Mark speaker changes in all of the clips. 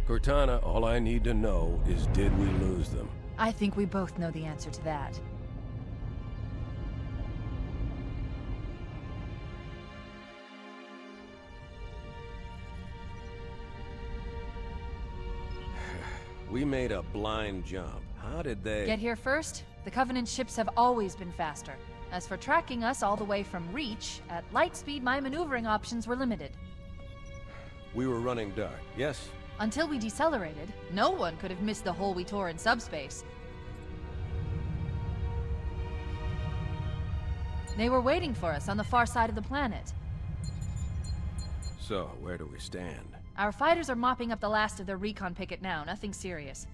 Speaker 1: Cortana, all I need to know is did we lose them?
Speaker 2: I think we both know the answer to that.
Speaker 1: We made a blind jump. How did they...
Speaker 2: Get here first? The Covenant ships have always been faster. As for tracking us all the way from Reach, at light speed my maneuvering options were limited.
Speaker 1: We were running dark, yes?
Speaker 2: Until we decelerated, no one could have missed the hole we tore in subspace. They were waiting for us on the far side of the planet.
Speaker 1: So, where do we stand?
Speaker 2: Our fighters are mopping up the last of their recon picket now, nothing serious.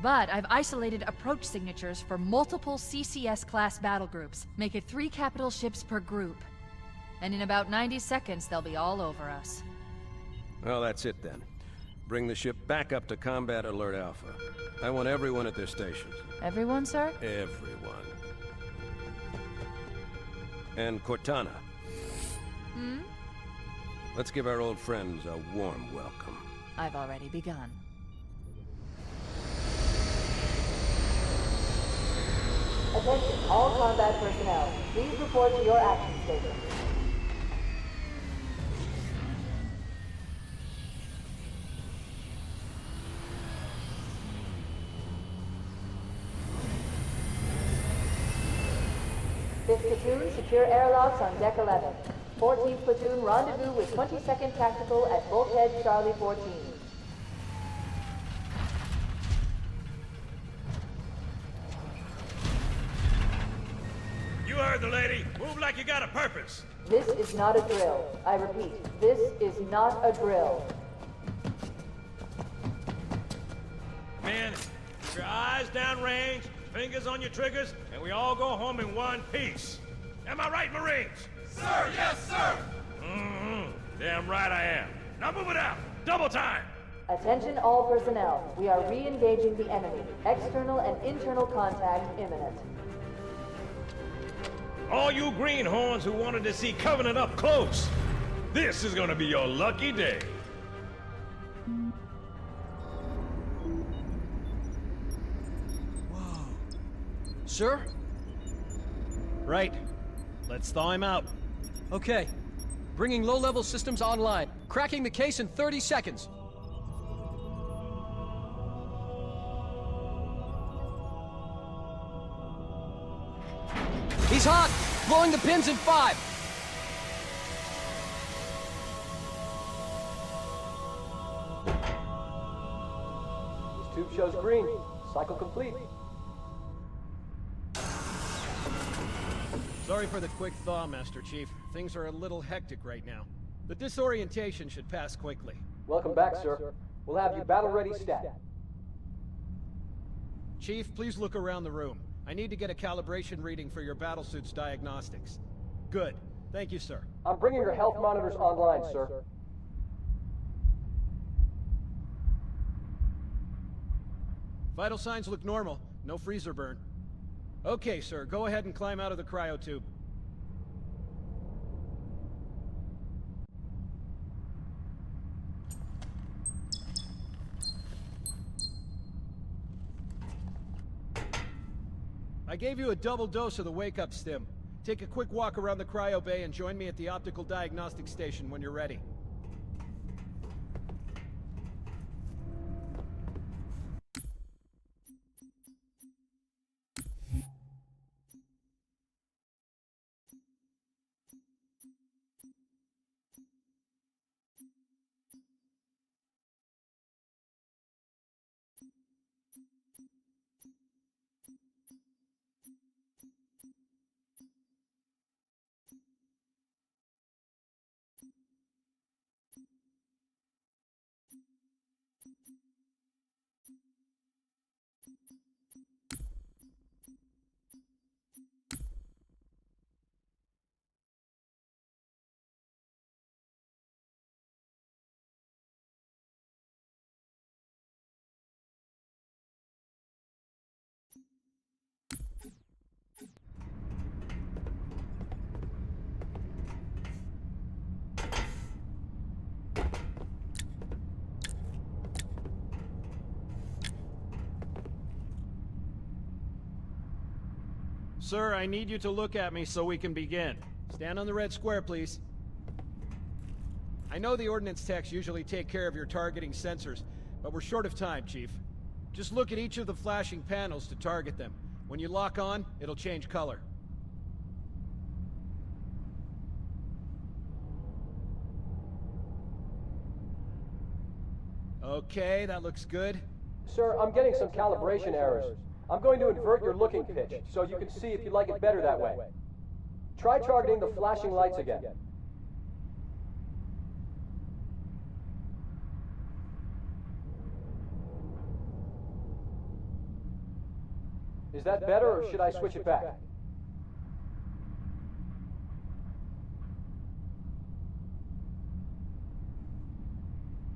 Speaker 2: But I've isolated approach signatures for multiple CCS-class battle groups. Make it 3 capital ships per group. And in about 90 seconds, they'll be all over us.
Speaker 1: Well, that's it then. Bring the ship back up to Combat Alert Alpha. I want everyone at their stations.
Speaker 2: Everyone, sir?
Speaker 1: Everyone. And Cortana.
Speaker 2: Hmm?
Speaker 1: Let's give our old friends a warm welcome.
Speaker 2: I've already begun.
Speaker 3: Attention, all combat personnel. Please report to your action station. Fifth platoon, secure airlocks on deck 11. 14th platoon, rendezvous with 22nd Tactical at Bulkhead Charlie 14.
Speaker 4: You heard the lady. Move like you got a purpose.
Speaker 3: This is not a drill. I repeat, this is not a drill.
Speaker 4: Men, keep your eyes downrange, fingers on your triggers, and we all go home in one piece. Am I right, Marines?
Speaker 5: Sir, yes, sir!
Speaker 4: Mm-hmm. Damn right I am. Now move it out. Double time.
Speaker 3: Attention all personnel. We are re-engaging the enemy. External and internal contact imminent.
Speaker 4: All you greenhorns who wanted to see Covenant up close, this is gonna be your lucky day.
Speaker 6: Whoa. Sir?
Speaker 7: Right. Let's thaw him out.
Speaker 6: Okay. Bringing low-level systems online. Cracking the case in 30 seconds. He's hot! Blowing the pins in 5!
Speaker 8: This tube shows green. Cycle complete.
Speaker 7: Sorry for the quick thaw, Master Chief. Things are a little hectic right now. The disorientation should pass quickly.
Speaker 8: Welcome back, sir. We'll have you battle-ready stat.
Speaker 7: Chief, please look around the room. I need to get a calibration reading for your battlesuit's diagnostics. Good. Thank you, sir.
Speaker 8: I'm bringing your health monitors online, sir.
Speaker 7: Vital signs look normal. No freezer burn. Okay, sir. Go ahead and climb out of the cryotube. I gave you a double dose of the wake-up stim. Take a quick walk around the cryo bay and join me at the optical diagnostic station when you're ready. Sir, I need you to look at me so we can begin. Stand on the red square, please. I know the ordnance techs usually take care of your targeting sensors, but we're short of time, Chief. Just look at each of the flashing panels to target them. When you lock on, it'll change color. Okay, that looks good.
Speaker 8: Sir, I'm getting some calibration errors. I'm going to invert your looking pitch, so you can see if you like it better that way. Try targeting the flashing lights again. Is that better, or should I switch it back?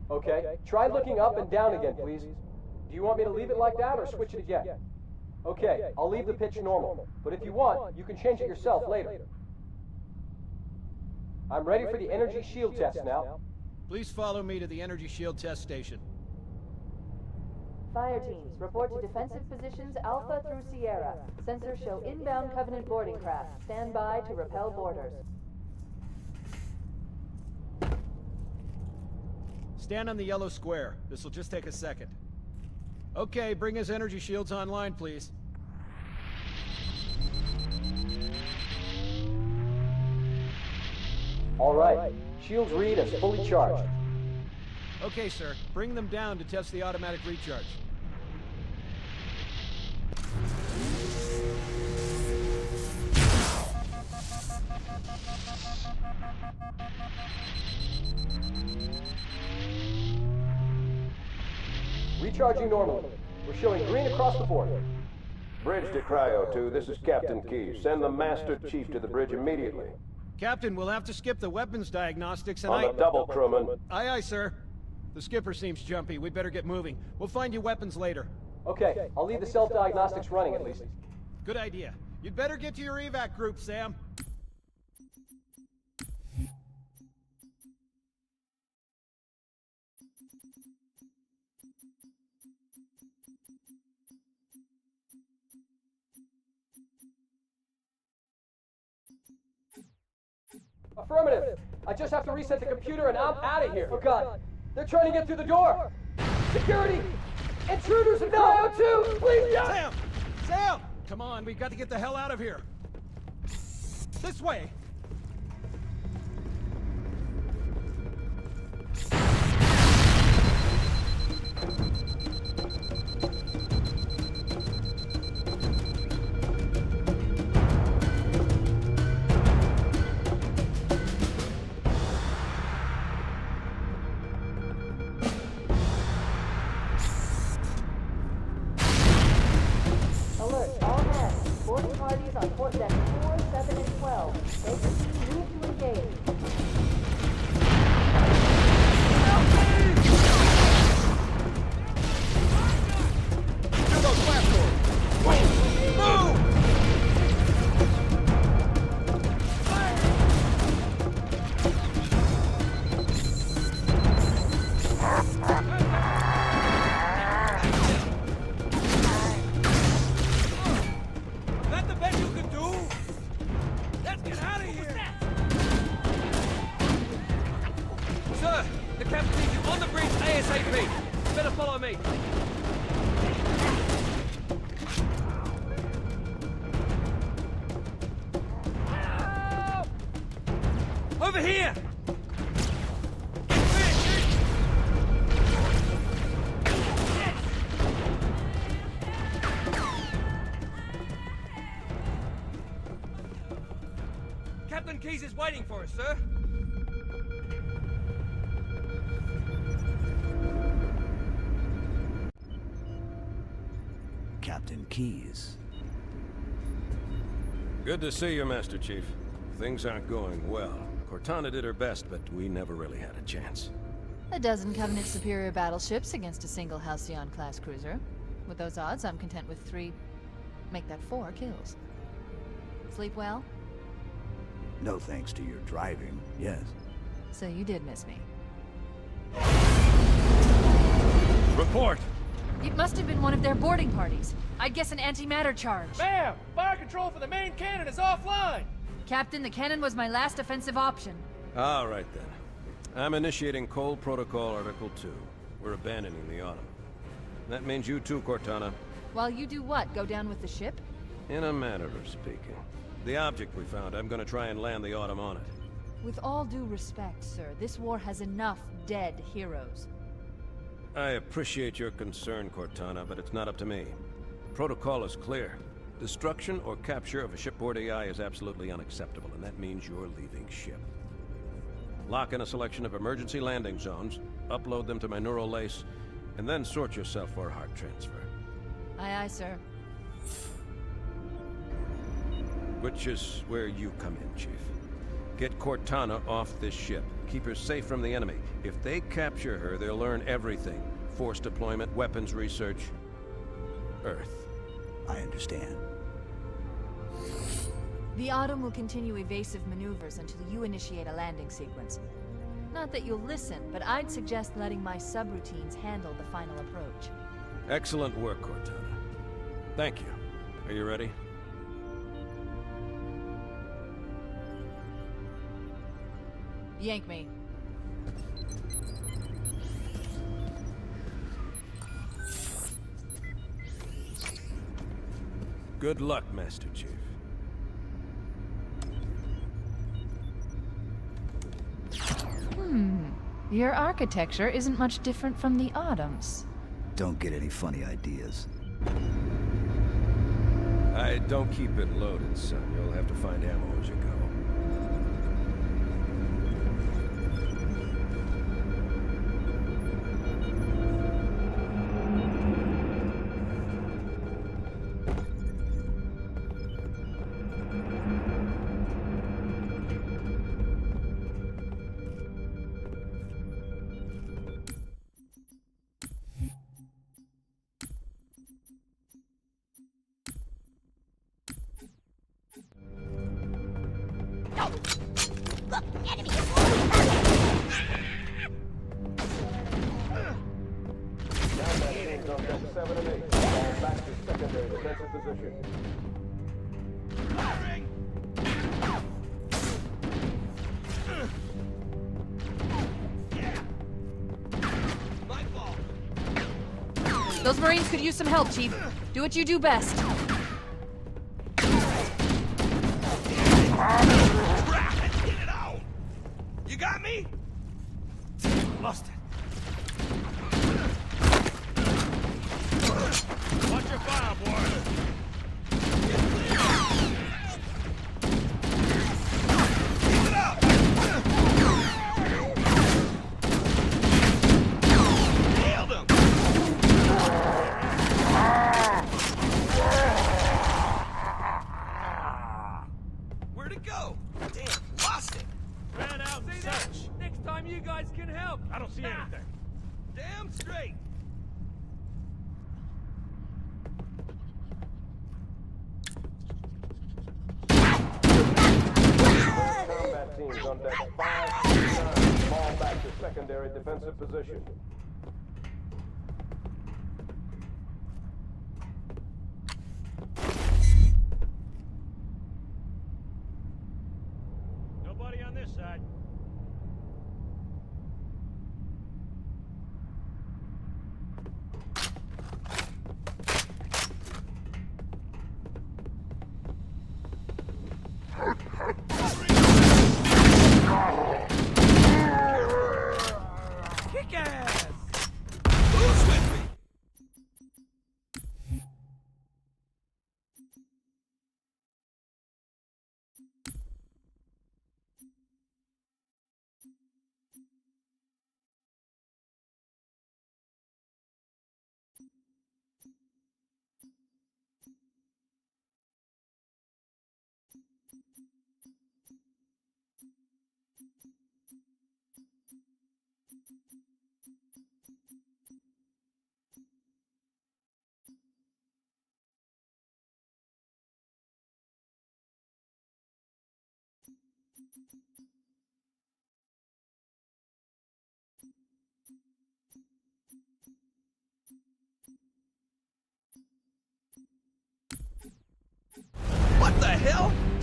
Speaker 8: Okay, try looking up and down again, please. Do you want me to leave it like that, or switch it again? Okay, I'll leave the pitch normal, but if you want, you can change it yourself later. I'm ready for the energy shield test now.
Speaker 7: Please follow me to the energy shield test station.
Speaker 3: Fire teams, report to defensive positions Alpha through Sierra. Sensors show inbound Covenant boarding craft. Stand by to repel boarders.
Speaker 7: Stand on the yellow square. This'll just take a second. Okay, bring his energy shields online, please.
Speaker 8: All right, shields read as fully charged.
Speaker 7: Okay, sir. Bring them down to test the automatic recharge.
Speaker 8: Recharging normally. We're showing green across the board.
Speaker 1: Bridge to Cryo 2, this is Captain Keyes. Send the Master Chief to the bridge immediately.
Speaker 7: Captain, we'll have to skip the weapons diagnostics and
Speaker 1: On the double, crewman.
Speaker 7: Aye, aye, sir. The skipper seems jumpy. We'd better get moving. We'll find you weapons later.
Speaker 8: Okay, I'll leave the self-diagnostics running at least.
Speaker 7: Good idea. You'd better get to your evac group, Sam.
Speaker 8: Affirmative. I just have to reset the computer and I'm out of here. Oh God, they're trying to get through the door. Security! Intruders in Cryo 2! Please, yeah!
Speaker 7: Sam! Sam! Come on, we've got to get the hell out of here. This way!
Speaker 3: Alert, all hands. Boarding parties on port deck 4, 7, and 12. Make the team move to engage.
Speaker 7: To those platforms! Move!
Speaker 4: That the best you can do? Let's get out of here!
Speaker 6: Sir, the captain needs you on the bridge ASAP. Better follow me. Over here! Captain Keyes is waiting for us, sir.
Speaker 9: Captain Keyes.
Speaker 1: Good to see you, Master Chief. Things aren't going well. Cortana did her best, but we never really had a chance.
Speaker 2: A dozen Covenant superior battleships against a single Halcyon-class cruiser. With those odds, I'm content with 3... make that 4 kills. Sleep well?
Speaker 9: No thanks to your driving, yes.
Speaker 2: So you did miss me.
Speaker 4: Report!
Speaker 2: It must have been one of their boarding parties. I'd guess an antimatter charge.
Speaker 8: Ma'am! Fire control for the main cannon is offline!
Speaker 2: Captain, the cannon was my last offensive option.
Speaker 1: All right, then. I'm initiating Cold Protocol Article 2. We're abandoning the Autumn. That means you too, Cortana.
Speaker 2: While you do what? Go down with the ship?
Speaker 1: In a manner of speaking. The object we found, I'm gonna try and land the Autumn on it.
Speaker 2: With all due respect, sir, this war has enough dead heroes.
Speaker 1: I appreciate your concern, Cortana, but it's not up to me. Protocol is clear. Destruction or capture of a shipboard AI is absolutely unacceptable, and that means you're leaving ship. Lock in a selection of emergency landing zones, upload them to my neural lace, and then sort yourself for a heart transfer.
Speaker 2: Aye, aye, sir.
Speaker 1: Which is where you come in, Chief. Get Cortana off this ship. Keep her safe from the enemy. If they capture her, they'll learn everything. Force deployment, weapons research, Earth.
Speaker 9: I understand.
Speaker 2: The Autumn will continue evasive maneuvers until you initiate a landing sequence. Not that you'll listen, but I'd suggest letting my subroutines handle the final approach.
Speaker 1: Excellent work, Cortana. Thank you. Are you ready?
Speaker 2: Yank me.
Speaker 1: Good luck, Master Chief.
Speaker 2: Your architecture isn't much different from the Autumn's.
Speaker 9: Don't get any funny ideas.
Speaker 1: I don't keep it loaded, son. You'll have to find ammo as you go.
Speaker 2: Those Marines could use some help, Chief. Do what you do best.
Speaker 4: Get it out! You got me? Lost it. Watch your fire, boy. Keep it up! Nailed him! Where'd it go? Damn, lost it! Ran out and such.
Speaker 8: Next time you guys can help!
Speaker 4: I don't see anything. Damn straight!
Speaker 1: Combat teams on deck 5-9. Fall back to secondary defensive position.
Speaker 4: Nobody on this side. Kick ass! Who's with me?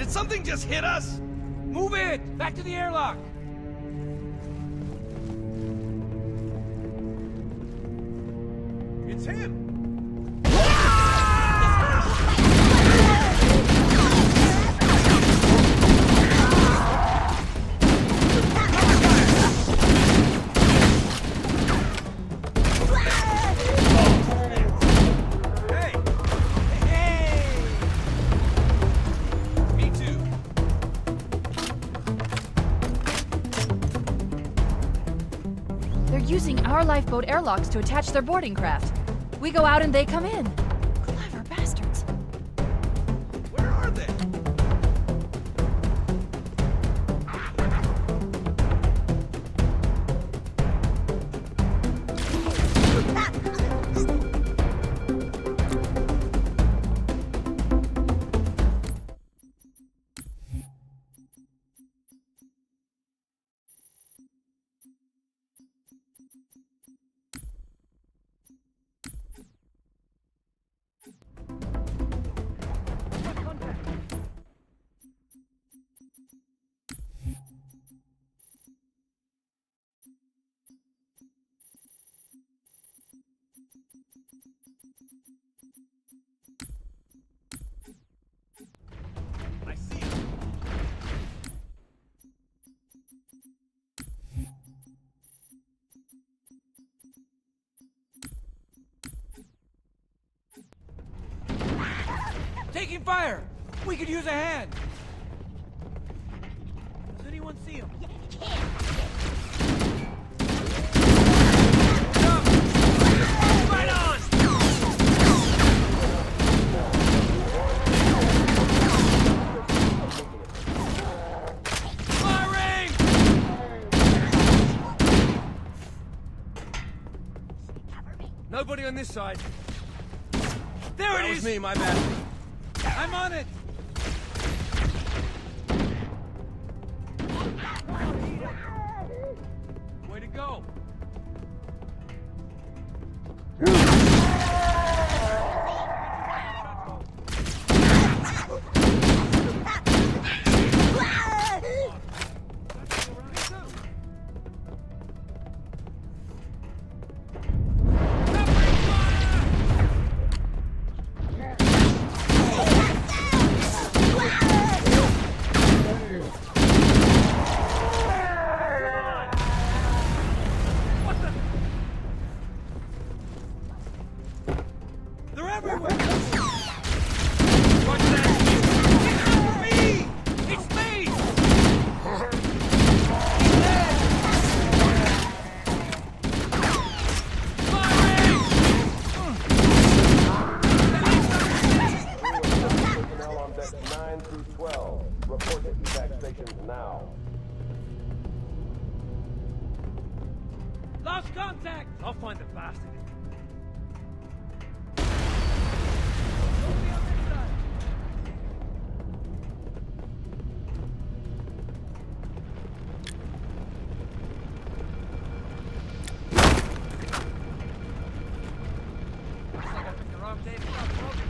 Speaker 5: Did something just hit us?
Speaker 8: Move it! Back to the airlock!
Speaker 5: It's him!
Speaker 2: They're using our lifeboat airlocks to attach their boarding craft. We go out and they come in. Clever bastards.
Speaker 5: Where are they? I see it.
Speaker 8: Taking fire! We could use a hand! Does anyone see him?
Speaker 5: Right on! Firing!
Speaker 8: Nobody on this side.
Speaker 5: There
Speaker 1: That
Speaker 5: it
Speaker 1: was
Speaker 5: is!
Speaker 1: me, my bad.
Speaker 8: I'm on it! Way to go!
Speaker 5: They're everywhere! What's that? It's me! It's me!
Speaker 10: Personnel on decks 9 through 12. Report to evac stations now.
Speaker 8: Lost contact!
Speaker 5: I'll find the bastard.
Speaker 8: Nobody on this side! Looks like I picked the wrong day to stop smoking.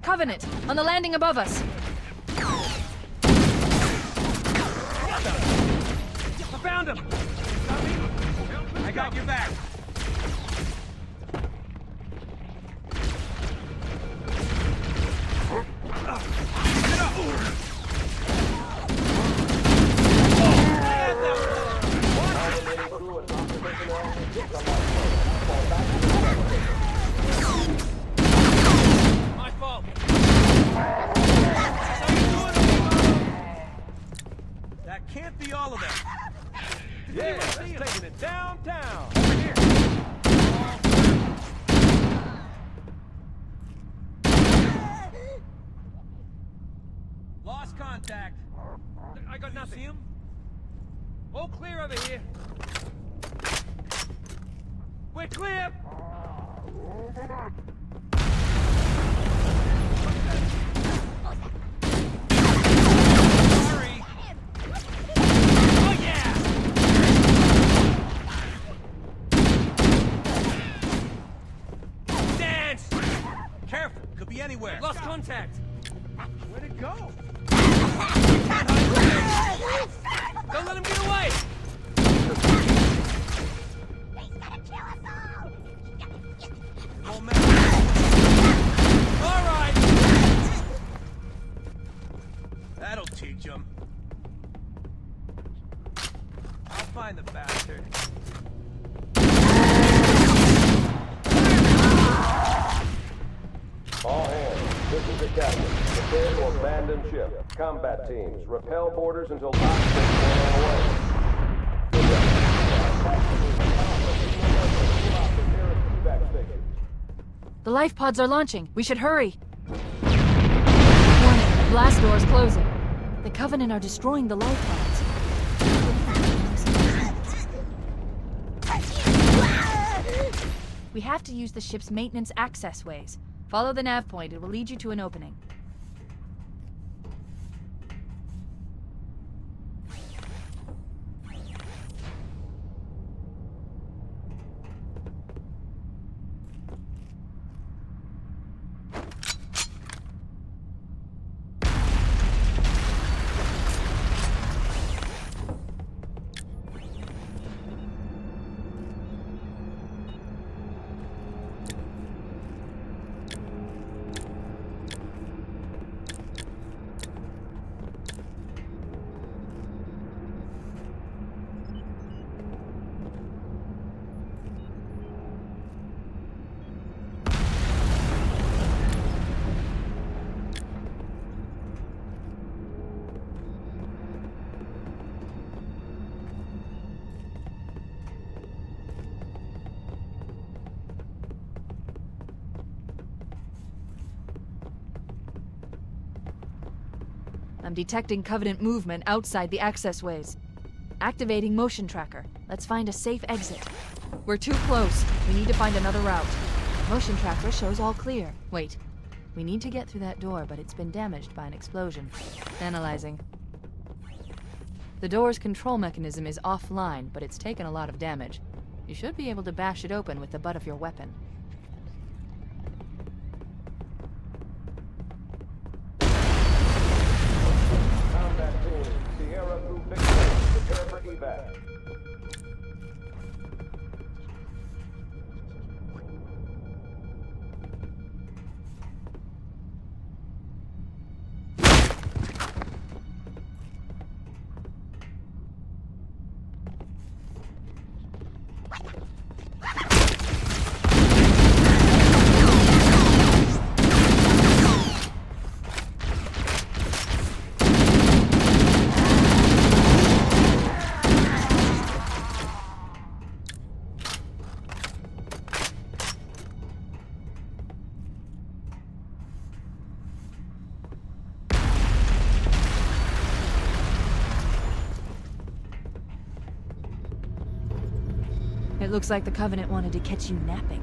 Speaker 2: Covenant, on the landing above us.
Speaker 5: I found him! I got your back. My fault. Yeah, that's taking it downtown. Lost contact. I got nothing. See him? All clear over here. We're clear. Hurry. Oh yeah. Dance. Careful. Could be anywhere. Lost contact. Where'd it go? Don't let him get away! Oh, man. All right! That'll teach him. I'll find the bastard.
Speaker 10: All hands, this is the captain. Prepare to abandon ship. Combat teams, repel boarders until hostiles are away.
Speaker 2: The life pods are launching. We should hurry. Warning, blast doors closing. The Covenant are destroying the life pods. We have to use the ship's maintenance access ways. Follow the nav point. It will lead you to an opening. I'm detecting Covenant movement outside the access ways. Activating motion tracker. Let's find a safe exit. We're too close. We need to find another route. Motion tracker shows all clear. Wait. We need to get through that door, but it's been damaged by an explosion. Analyzing. The door's control mechanism is offline, but it's taken a lot of damage. You should be able to bash it open with the butt of your weapon.
Speaker 10: Combat teams, Sierra through Victory. Prepare for evac.
Speaker 2: It looks like the Covenant wanted to catch you napping.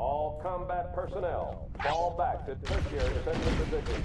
Speaker 10: All combat personnel, fall back to tertiary defensive positions.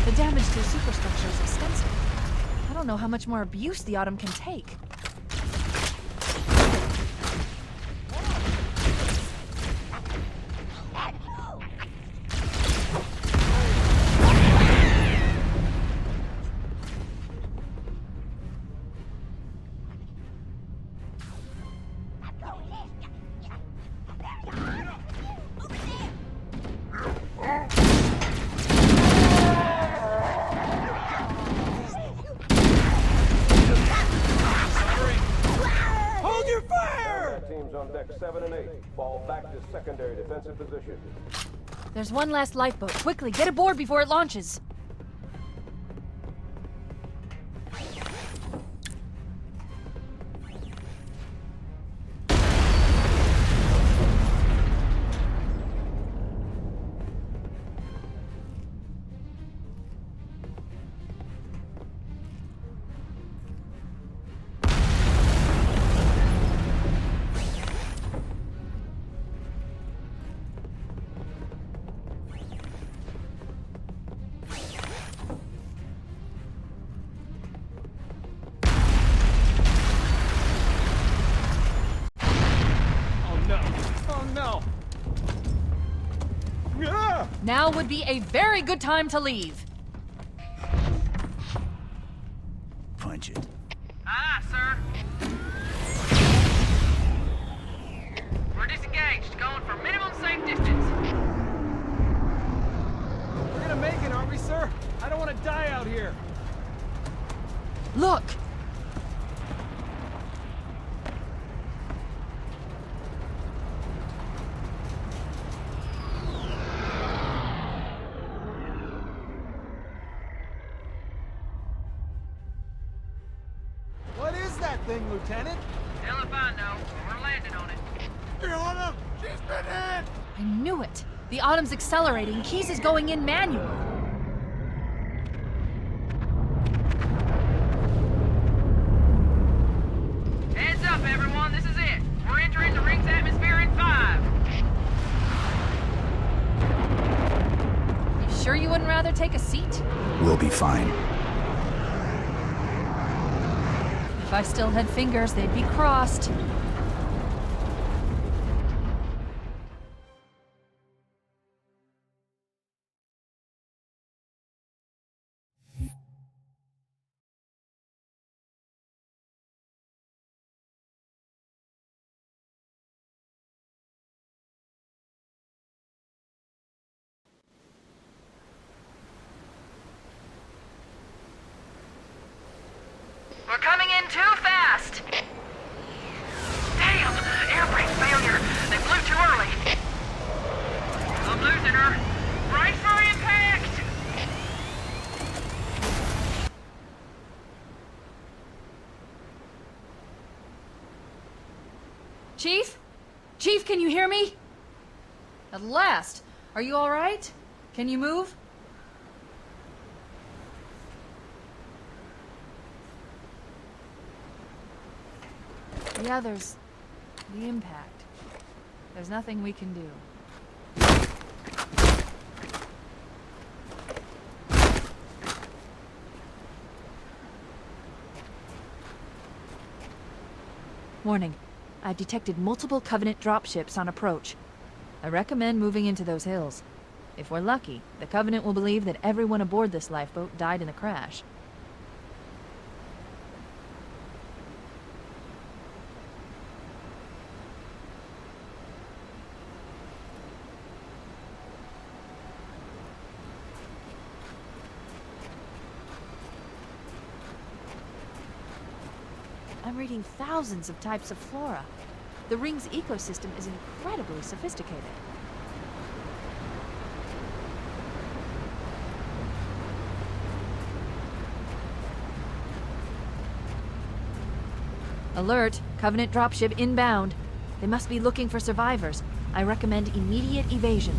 Speaker 2: The damage to the superstructure is extensive. I don't know how much more abuse the Autumn can take.
Speaker 10: Teams on deck 7 and 8, fall back to secondary defensive position.
Speaker 2: There's one last lifeboat. Quickly, get aboard before it launches. Now would be a very good time to leave.
Speaker 9: Punch it.
Speaker 11: Aye, sir. We're disengaged, going for minimum safe distance.
Speaker 7: We're gonna make it, aren't we, sir? I don't want to die out here.
Speaker 2: Look!
Speaker 7: What is that thing, Lieutenant?
Speaker 11: Hell if I know. We're landing on it.
Speaker 7: The Autumn! She's been hit!
Speaker 2: I knew it. The Autumn's accelerating. Keys is going in manual.
Speaker 11: Heads up, everyone. This is it. We're entering the ring's atmosphere in 5.
Speaker 2: You sure you wouldn't rather take a seat?
Speaker 9: We'll be fine.
Speaker 2: If I still had fingers, they'd be crossed.
Speaker 11: We're coming in too fast. Damn! Air brake failure. They flew too early. I'm losing her. Brace for impact!
Speaker 2: Chief? Chief, can you hear me? At last. Are you all right? Can you move? Yeah, there's the impact. There's nothing we can do. Warning. I've detected multiple Covenant dropships on approach. I recommend moving into those hills. If we're lucky, the Covenant will believe that everyone aboard this lifeboat died in the crash. I'm reading thousands of types of flora. The ring's ecosystem is incredibly sophisticated. Alert! Covenant dropship inbound. They must be looking for survivors. I recommend immediate evasion.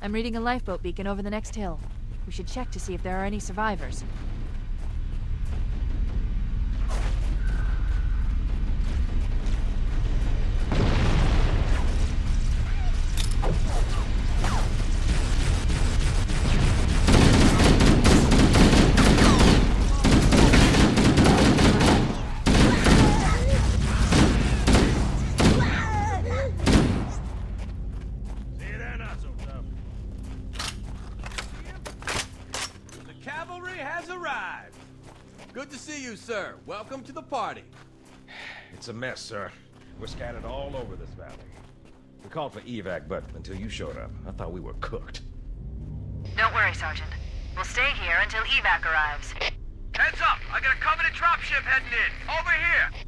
Speaker 2: I'm reading a lifeboat beacon over the next hill. We should check to see if there are any survivors.
Speaker 12: Good to see you, sir. Welcome to the party.
Speaker 4: It's a mess, sir. We're scattered all over this valley. We called for evac, but until you showed up, I thought we were cooked.
Speaker 11: Don't worry, Sergeant. We'll stay here until evac arrives. Heads up! I got a Covenant dropship heading in! Over here!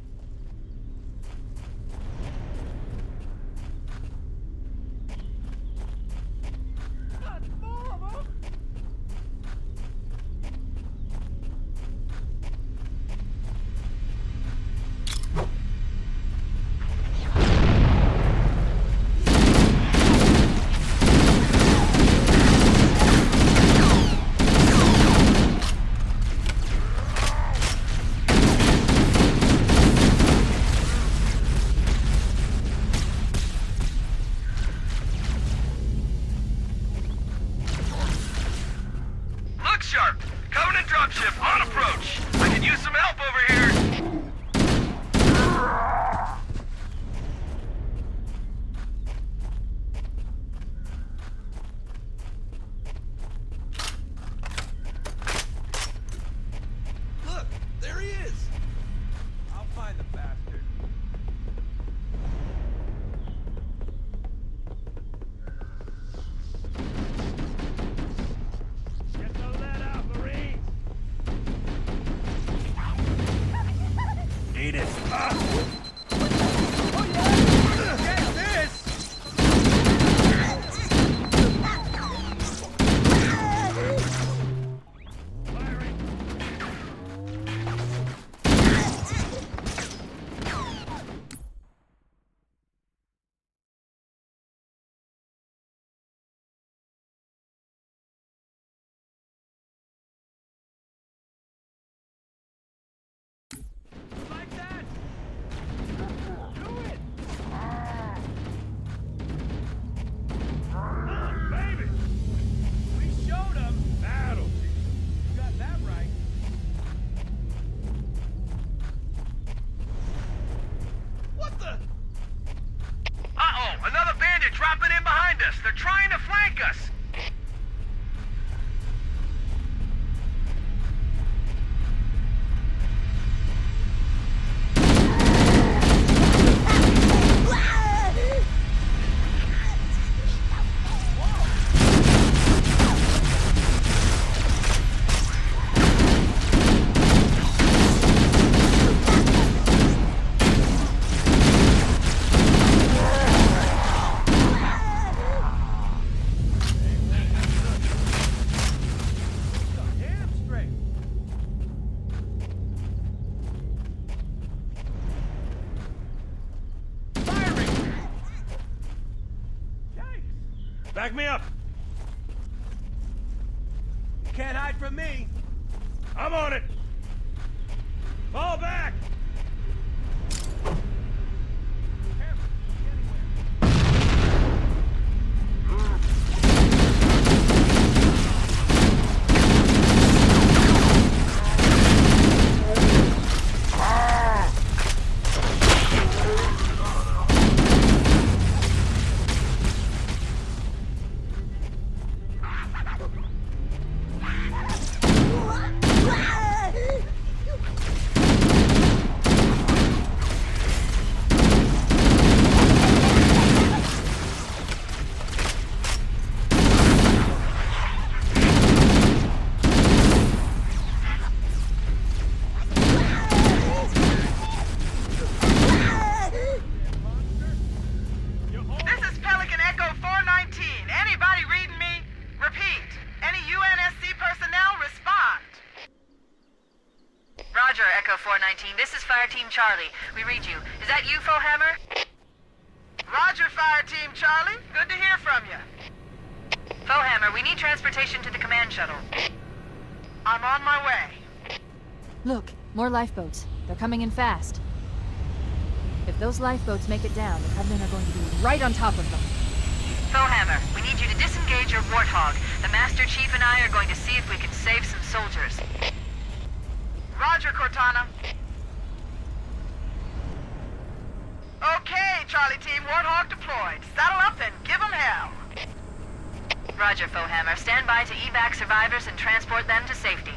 Speaker 12: dropship on approach. I can use some help over here.
Speaker 5: Look, there he is. I'll find the bastard.
Speaker 4: Get the lead out, Marines!
Speaker 5: Eat it. Get this!
Speaker 4: Firing!
Speaker 5: Like that! Do it!
Speaker 4: Baby!
Speaker 5: We showed him!
Speaker 4: Battle!
Speaker 5: You got that right. What the?
Speaker 12: Uh-oh, another bandit dropping in behind us. They're trying to flank us.
Speaker 5: Damn straight. Firing! Yikes!
Speaker 4: Back me up!
Speaker 5: You can't hide from me.
Speaker 4: I'm on it! Fall back!
Speaker 11: This is Pelican Echo 419. Anybody reading me? Repeat. Any UNSC personnel respond. Roger, Echo 419. This is Fire Team Charlie. We read you. Is that you, Fohammer? Roger, Fire Team Charlie. Good to hear from you. Fohammer, we need transportation to the command shuttle. I'm on my way.
Speaker 2: Look, more lifeboats. They're coming in fast. If those lifeboats make it down, the Covenant are going to be right on top of them.
Speaker 11: Fohammer, we need you to disengage your Warthog. The Master Chief and I are going to see if we can save some soldiers. Roger, Cortana. Okay, Charlie Team, Warthog deployed. Saddle up and give them hell. Roger, Fohammer. Stand by to evac survivors and transport them to safety.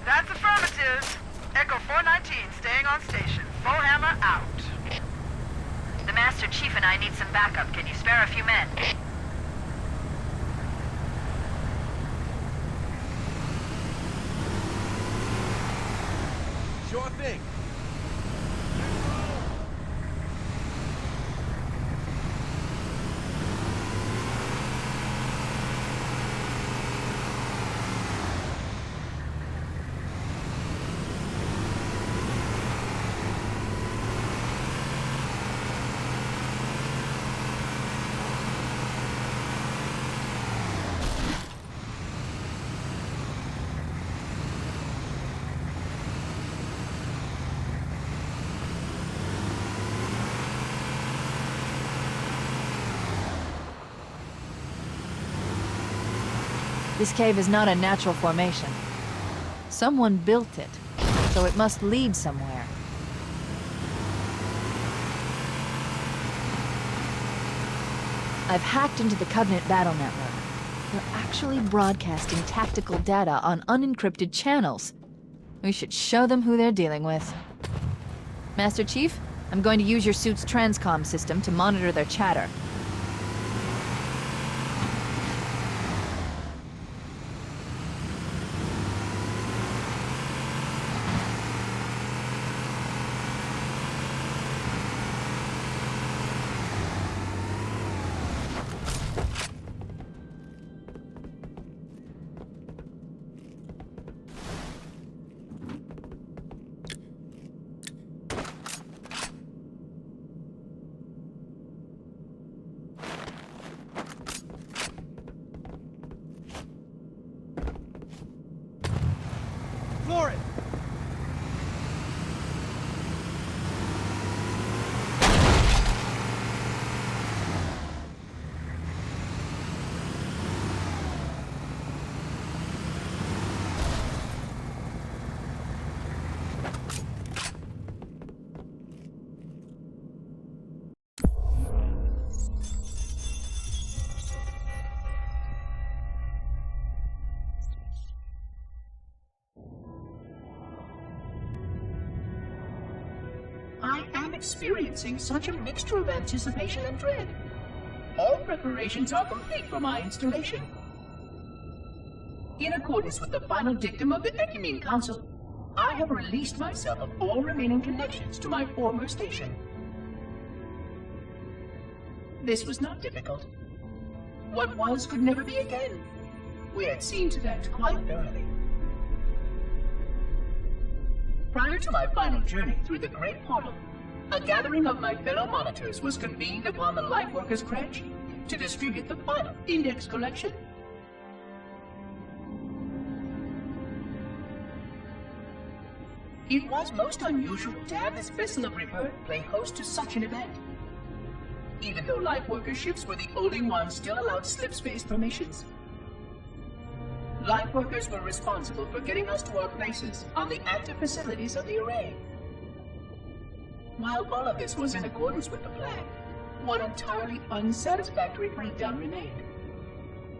Speaker 11: That's affirmative. Echo 419 staying on station. Fohammer out. The Master Chief and I need some backup. Can you spare a few men?
Speaker 12: Sure thing.
Speaker 2: This cave is not a natural formation. Someone built it, so it must lead somewhere. I've hacked into the Covenant battle network. They're actually broadcasting tactical data on unencrypted channels. We should show them who they're dealing with. Master Chief, I'm going to use your suit's transcom system to monitor their chatter.
Speaker 5: Floor it!
Speaker 13: I am experiencing such a mixture of anticipation and dread. All preparations are complete for my installation. In accordance with the final dictum of the Ecumene Council, I have released myself of all remaining connections to my former station. This was not difficult. What was could never be again. We had seen to that quite thoroughly. Prior to my final journey through the Great Portal, a gathering of my fellow monitors was convened upon the Lightworkers Branch to distribute the final index collection. It was most unusual to have this vessel of rebirth play host to such an event. Even though Lightworker ships were the only ones still allowed slip-space formations, Lightworkers were responsible for getting us to our places on the active facilities of the array. While all of this was in accordance with the plan, one entirely unsatisfactory breakdown remained.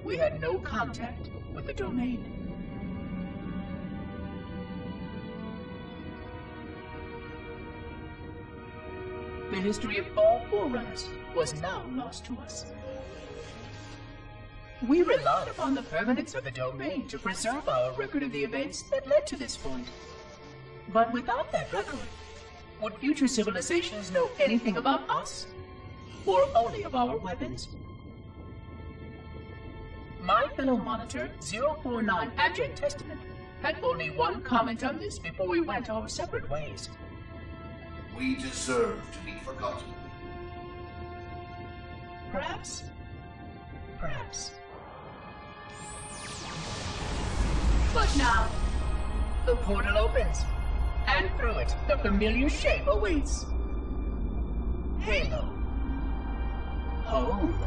Speaker 13: We had no contact with the domain. The history of all Forerunners was now lost to us. We relied upon the permanence of the domain to preserve our record of the events that led to this point. But without that record, would future civilizations know anything about us? Or only of our weapons? My fellow monitor, 049 Abject Testament, had only one comment on this before we went our separate ways.
Speaker 14: We deserve to be forgotten.
Speaker 13: Perhaps. Perhaps. But now, the portal opens, and through it, the familiar shape awaits. Halo. Home.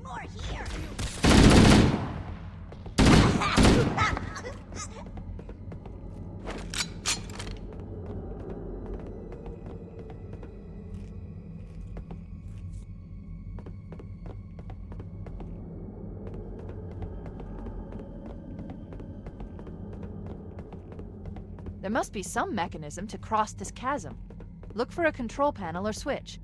Speaker 15: More here!
Speaker 2: There must be some mechanism to cross this chasm. Look for a control panel or switch.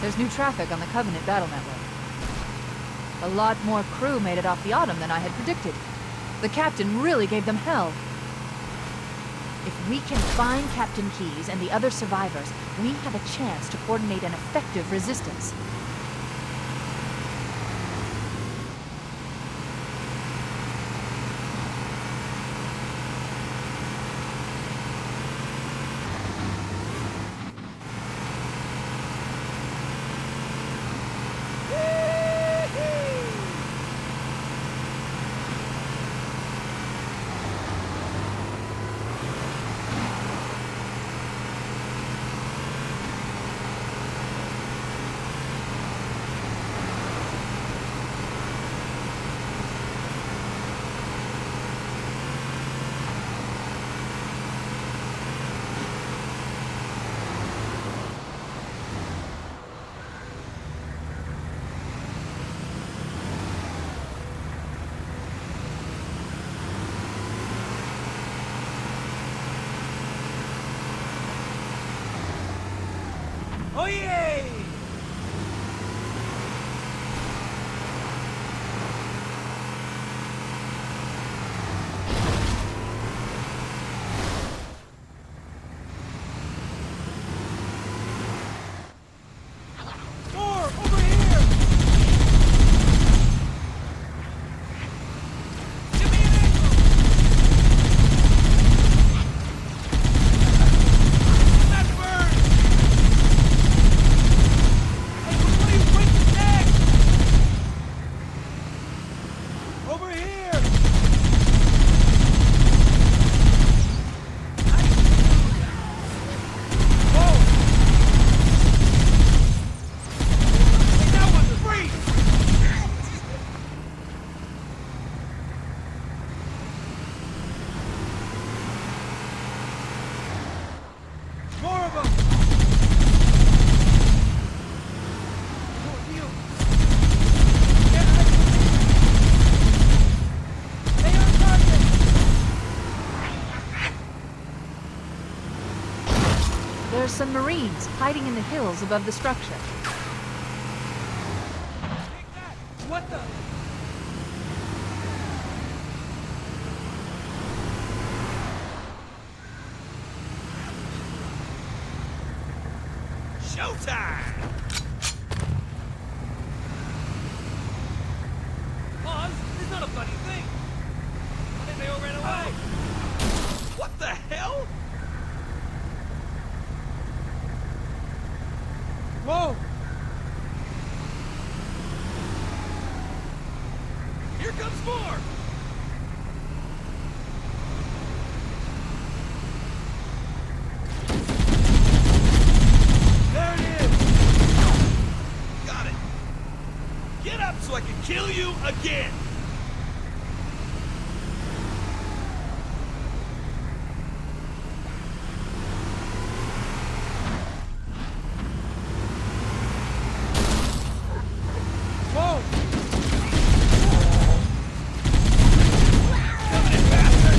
Speaker 2: There's new traffic on the Covenant battle network. A lot more crew made it off the Autumn than I had predicted. The captain really gave them hell. If we can find Captain Keyes and the other survivors, we have a chance to coordinate an effective resistance.
Speaker 5: Oye! More! Over here! Give me an angle! That burn! Hey, which one of you break the neck? Over here! Whoa! Hey, that one's free! More of them! Oh, you! Get out! Stay on target!
Speaker 2: There are some Marines hiding in the hills above the structure.
Speaker 5: Take that! What the? Showtime! Pause? It's not a funny thing. I think they all ran away. What the hell? Whoa! Here comes more! There it is! Got it! Get up so I can kill you again! Whoa! Coming in, bastard!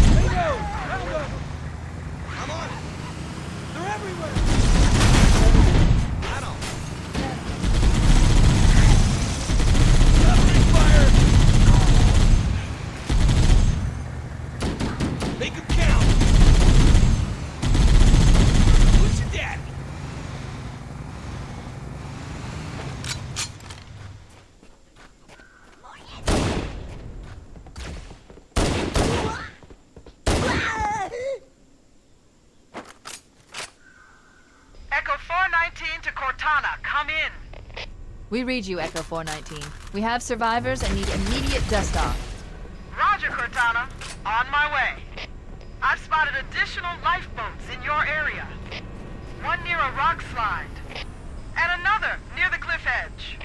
Speaker 5: There he goes! Found him! I'm on it! They're everywhere! I don't. Covering fire! Make 'em count! Who's your daddy?
Speaker 11: Echo 419 to Cortana, come in.
Speaker 2: We read you, Echo 419. We have survivors and need immediate dust-off.
Speaker 11: Roger, Cortana. On my way. I've spotted additional lifeboats in your area. One near a rock slide. And another near the cliff edge.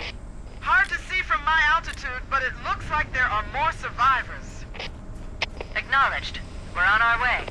Speaker 11: Hard to see from my altitude, but it looks like there are more survivors. Acknowledged. We're on our way.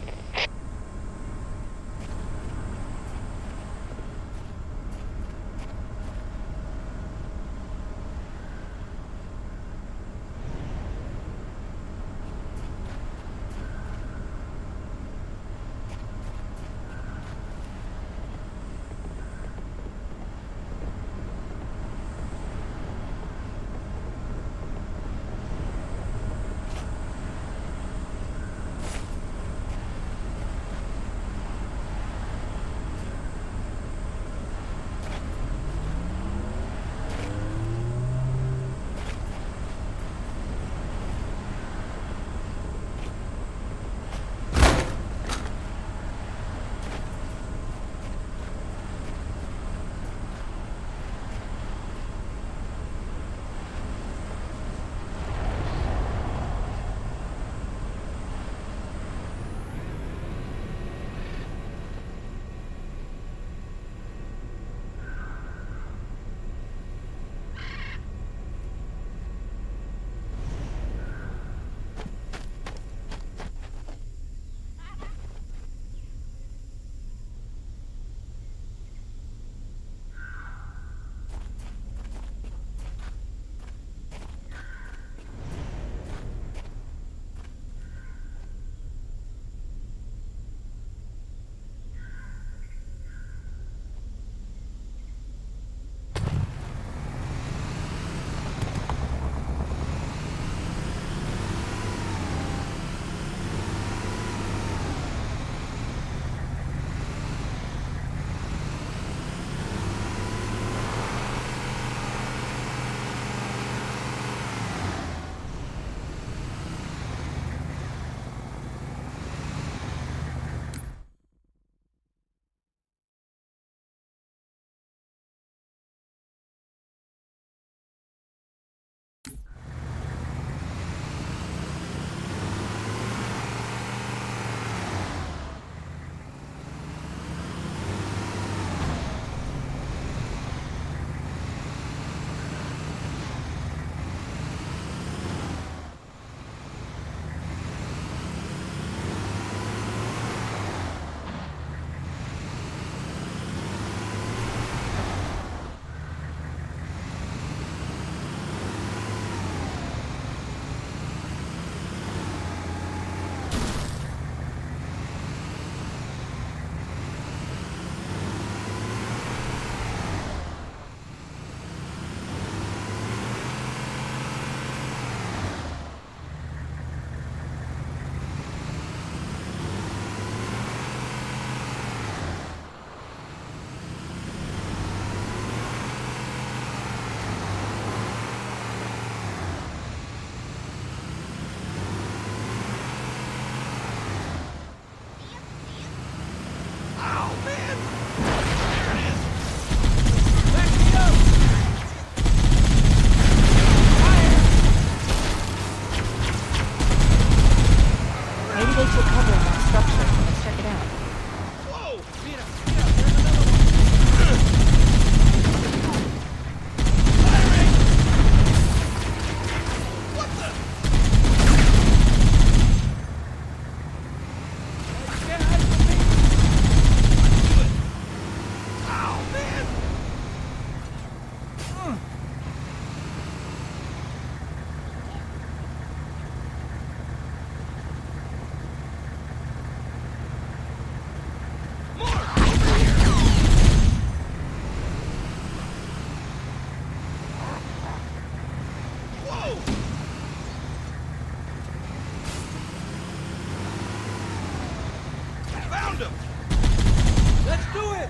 Speaker 5: Let's do it!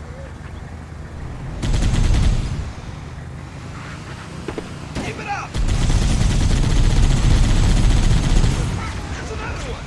Speaker 12: Keep it up! There's another one!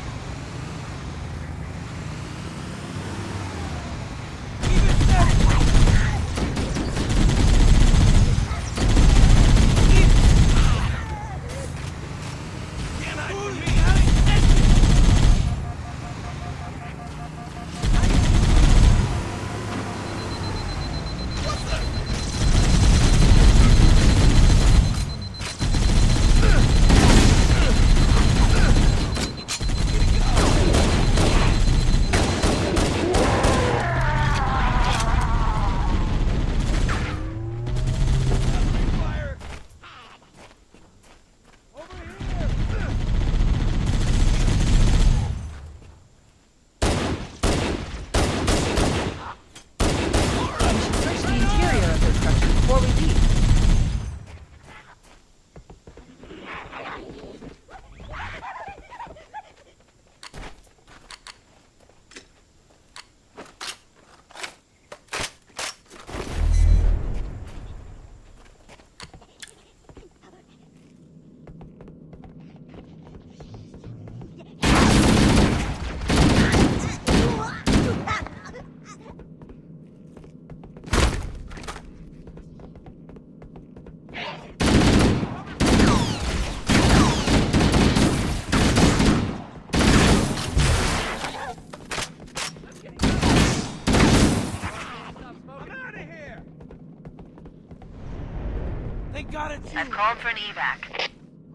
Speaker 11: I've called for an evac.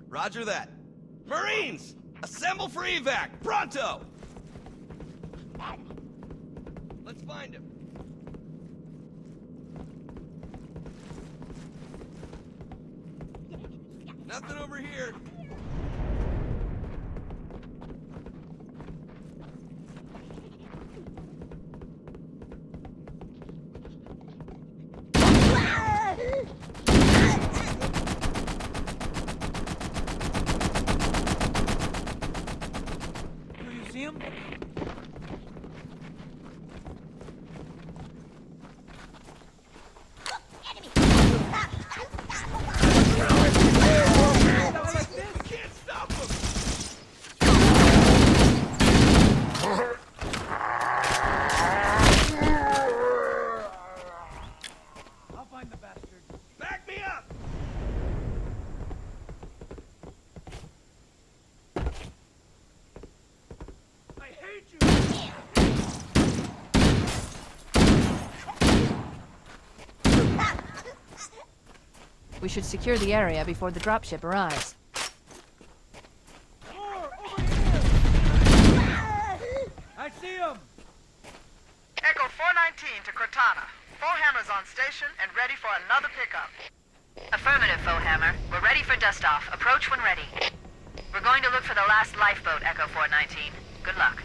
Speaker 12: Roger that. Marines! Assemble for evac! Pronto! Let's find him. Nothing over here.
Speaker 5: See him?
Speaker 12: I'll find the bastard. Back me up! I hate you!
Speaker 2: We should secure the area before the dropship arrives.
Speaker 5: I see him!
Speaker 11: Echo 419 to Cortana. Foehammer's on station and ready for another pickup. Affirmative, Foehammer. We're ready for dust-off. Approach when ready. We're going to look for the last lifeboat, Echo 419. Good luck.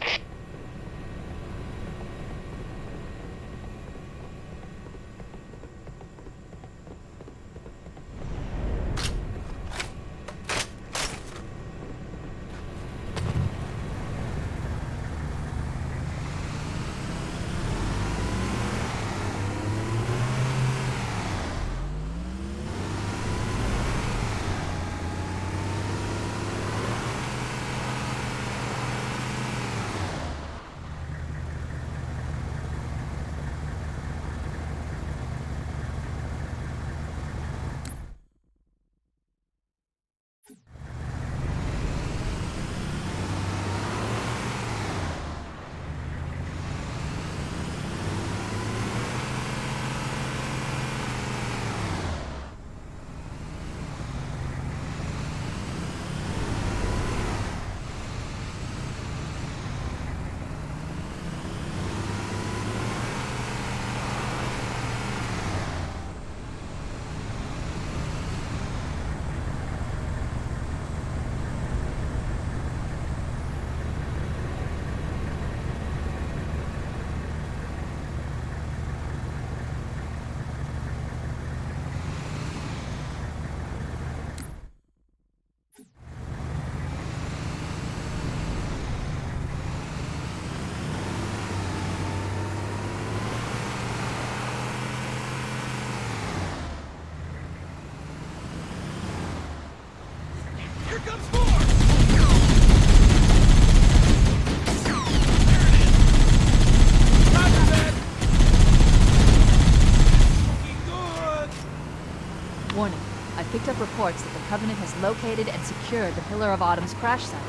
Speaker 2: picked up reports that the Covenant has located and secured the Pillar of Autumn's crash site.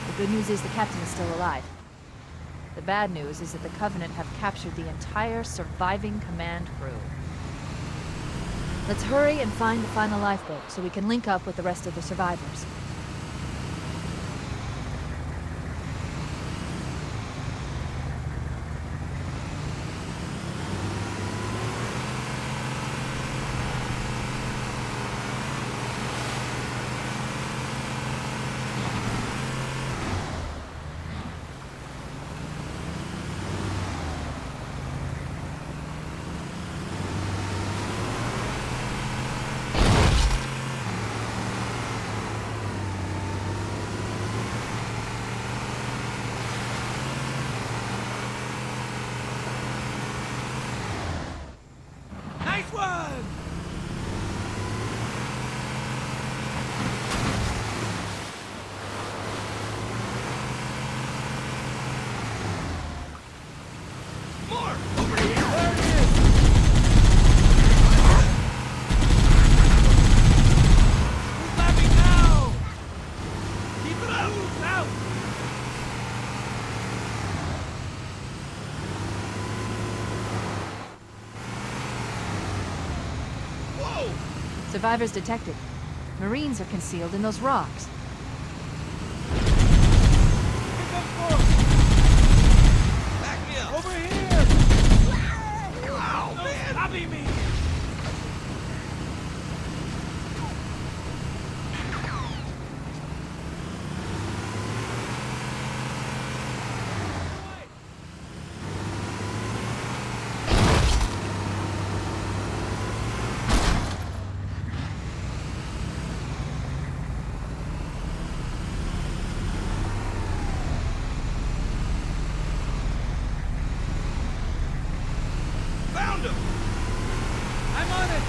Speaker 2: The good news is the captain is still alive. The bad news is that the Covenant have captured the entire surviving command crew. Let's hurry and find the final lifeboat so we can link up with the rest of the survivors.
Speaker 5: Nice one! More! Over here! There it is! Who's laughing now? Keep it up! Move out!
Speaker 2: Survivors detected. Marines are concealed in those rocks.
Speaker 5: Back me up! Over here! Wow, man! Copy me! Found him! I'm on it!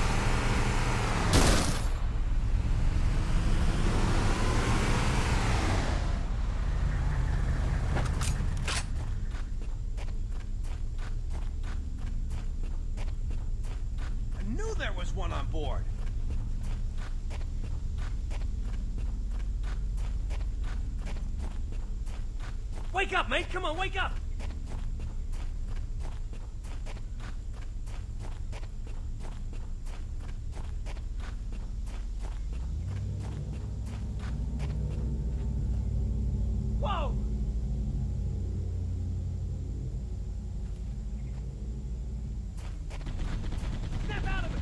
Speaker 5: I knew there was one on board! Wake up, mate! Come on, wake up! Whoa! Snap out of it!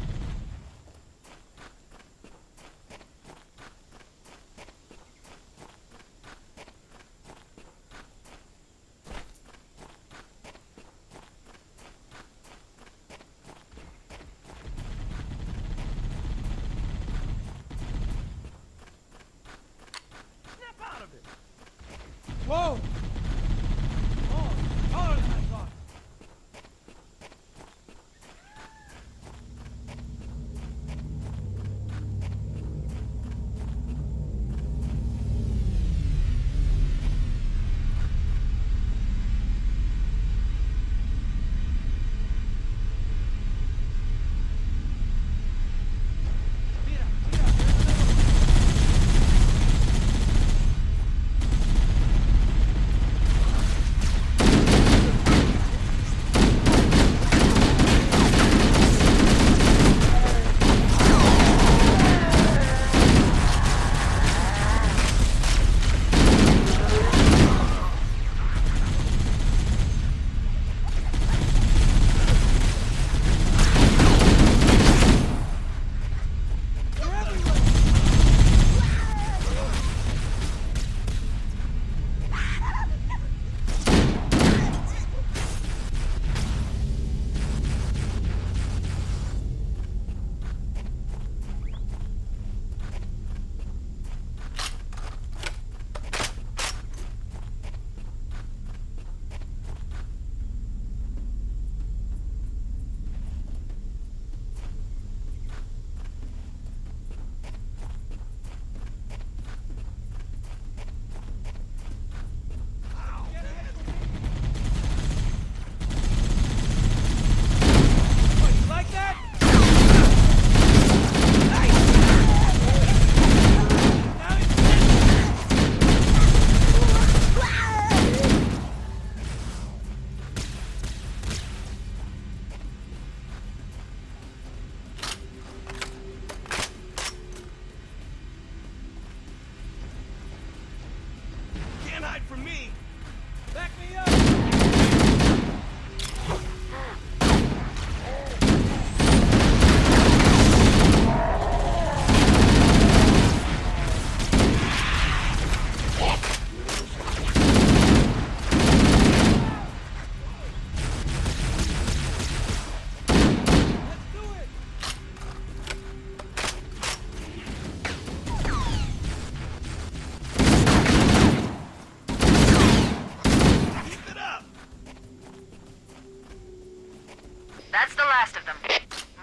Speaker 11: That's the last of them.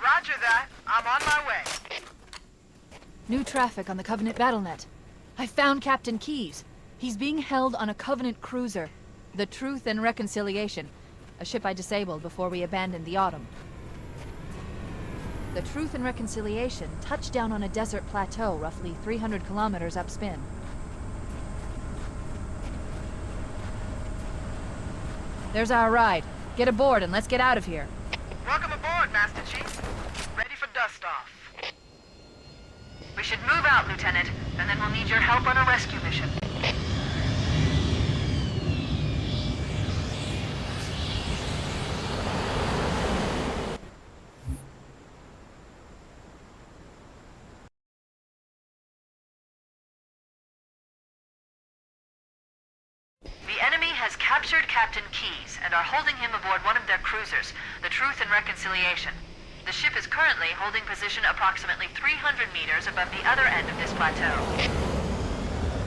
Speaker 12: Roger that. I'm on my way.
Speaker 2: New traffic on the Covenant BattleNet. I found Captain Keyes. He's being held on a Covenant cruiser, the Truth and Reconciliation, a ship I disabled before we abandoned the Autumn. The Truth and Reconciliation touched down on a desert plateau roughly 300 kilometers upspin. There's our ride. Get aboard and let's get out of here.
Speaker 12: Welcome aboard, Master Chief. Ready for dust-off.
Speaker 11: We should move out, Lieutenant, and then we'll need your help on a rescue mission. The enemy has captured Captain Keyes and are holding him aboard one of their cruisers, the Truth and Reconciliation. The ship is currently holding position approximately 300 meters above the other end of this plateau.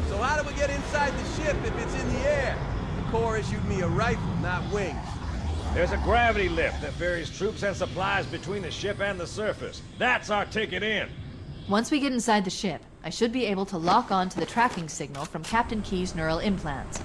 Speaker 5: So how do we get inside the ship if it's in the air? The Corps issued me a rifle, not wings.
Speaker 4: There's a gravity lift that ferries troops and supplies between the ship and the surface. That's our ticket in.
Speaker 2: Once we get inside the ship, I should be able to lock on to the tracking signal from Captain Keyes' neural implants.